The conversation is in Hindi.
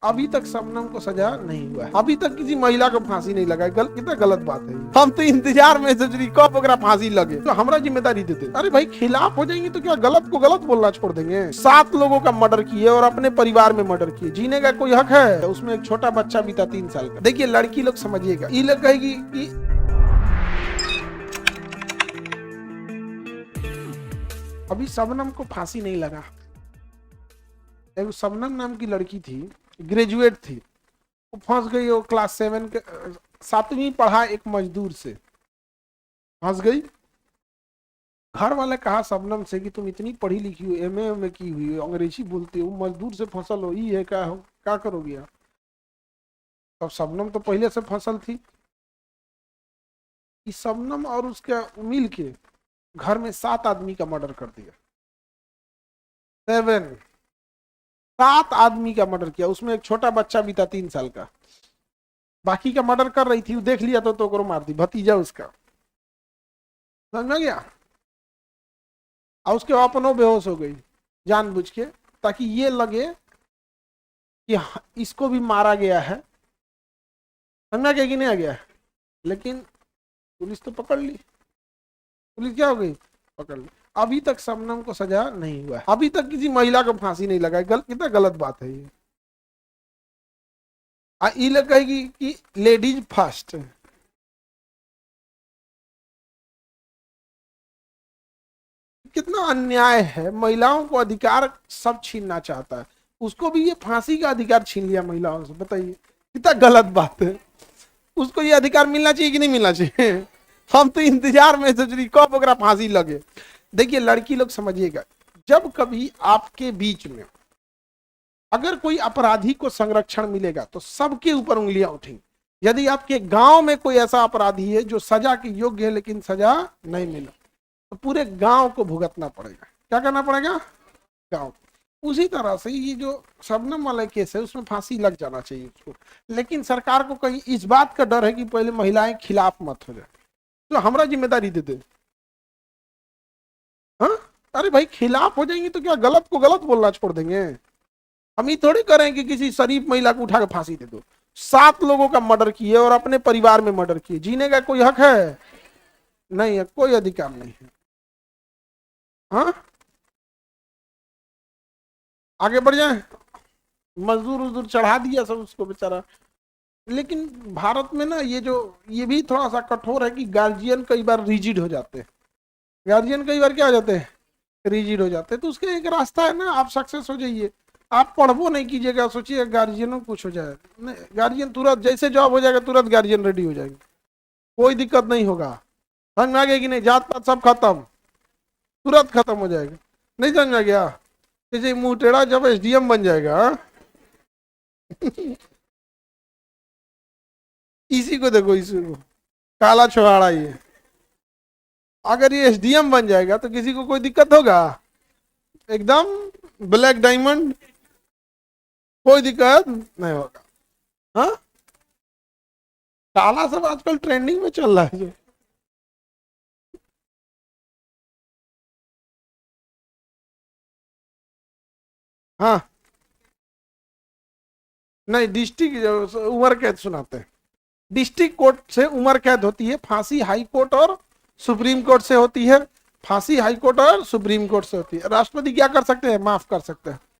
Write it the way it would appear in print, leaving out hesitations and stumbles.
अभी तक शबनम को सजा नहीं हुआ है। अभी तक किसी महिला को फांसी नहीं लगा। कितना गलत बात है। हम तो इंतजार में सोच रही कब ओकरा फांसी लगे तो हमारा जिम्मेदारी देते। अरे भाई खिलाफ हो जाएंगे तो क्या गलत को गलत बोलना छोड़ देंगे। 7 लोगों का मर्डर किए और अपने परिवार में मर्डर किए। जीने का कोई हक है? उसमें एक छोटा बच्चा भी था 3 साल का। देखिए लड़की लोग समझिएगा, ये लोग कहेगी कि अभी शबनम को फांसी नहीं लगा। एक शबनम नाम की लड़की थी, ग्रेजुएट थी, वो फंस गई। वो क्लास 7 के 7वीं पढ़ा एक मजदूर से फंस गई। घर वाले कहा शबनम से कि तुम इतनी पढ़ी लिखी हो, एमए की हुई हो, अंग्रेजी बोलती हो, मजदूर से फसल हो, ये है क्या करोगे आप? तब शबनम तो पहले से फसल थी कि शबनम और उसके मिल के घर में 7 आदमी का मर्डर कर दिया। 7 आदमी का मर्डर किया। उसमें एक छोटा बच्चा भी था 3 साल का। बाकी का मर्डर कर रही थी, वो देख लिया तो ओकरो मार दी, भतीजा उसका। समझ में गया? और उसके अपनों बेहोश हो गई जानबूझ के, ताकि ये लगे कि इसको भी मारा गया है। समझ गया कि नहीं आ गया? लेकिन पुलिस तो पकड़ ली। पुलिस क्या हो गई? पकड़ ली। अभी तक शबनम को सजा नहीं हुआ है। अभी तक किसी महिला को फांसी नहीं लगा। कितना गलत बात है ये। ये लोग कहेगी कि लेडीज फर्स्ट। कितना अन्याय है। महिलाओं को अधिकार सब छीनना चाहता है। उसको भी ये फांसी का अधिकार छीन लिया महिलाओं से। बताइए कितना गलत बात है। उसको ये अधिकार मिलना चाहिए कि नहीं मिलना चाहिए? हम तो इंतजार में सोच रही कब ओकरा फांसी लगे। देखिए लड़की लोग समझिएगा, जब कभी आपके बीच में अगर कोई अपराधी को संरक्षण मिलेगा तो सबके ऊपर उंगलियां उठेंगी। यदि आपके गांव में कोई ऐसा अपराधी है जो सजा के योग्य है लेकिन सजा नहीं मिला, तो पूरे गांव को भुगतना पड़ेगा। क्या करना पड़ेगा? गांव। उसी तरह से ये जो शबनम वाला केस है उसमें फांसी लग जाना चाहिए उसको। लेकिन सरकार को कहीं इस बात का डर है कि पहले महिलाएं खिलाफ मत हो जाए, तो हमारा जिम्मेदारी दे दे। हाँ? अरे भाई खिलाफ हो जाएंगे तो क्या गलत को गलत बोलना छोड़ देंगे? हम ये थोड़ी करें कि किसी शरीफ महिला को उठा के फांसी दे दो। 7 लोगों का मर्डर किए और अपने परिवार में मर्डर किए। जीने का कोई हक है? नहीं है, कोई अधिकार नहीं है। हाँ आगे बढ़ जाए। मजदूर उजदूर चढ़ा दिया सब उसको बेचारा। लेकिन भारत में ना ये भी थोड़ा सा कठोर है कि गार्जियन कई बार रिजिड हो जाते हैं। गार्जियन कई बार क्या हो जाते हैं? रिजिड हो जाते हैं। तो उसका एक रास्ता है ना, आप सक्सेस हो जाइए। आप पढ़वो नहीं कीजिएगा, सोचिए गार्जियनों कुछ हो जाए। नहीं, गार्जियन तुरंत जैसे जॉब हो जाएगा तुरंत गार्जियन रेडी हो जाएंगे। कोई दिक्कत नहीं होगा। समझ में आ गया कि नहीं? जात पात सब खत्म, तुरंत खत्म हो जाएगा। नहीं समझ में आ गया? जैसे मुंह टेढ़ा जब एसडीएम बन जाएगा। इसी को देखो, इसी को काला छुहाड़ा। ये अगर ये एसडीएम बन जाएगा तो किसी को कोई दिक्कत होगा? एकदम ब्लैक डायमंड, कोई दिक्कत नहीं होगा। हाँ काला सब आजकल ट्रेंडिंग में चल रहा है जो। हाँ नहीं, डिस्ट्रिक्ट उम्र कैद सुनाते हैं। डिस्ट्रिक्ट कोर्ट से उम्र कैद होती है। फांसी हाई कोर्ट और सुप्रीम कोर्ट से होती है। फांसी हाई कोर्ट और सुप्रीम कोर्ट से होती है। राष्ट्रपति क्या कर सकते हैं? माफ कर सकते हैं।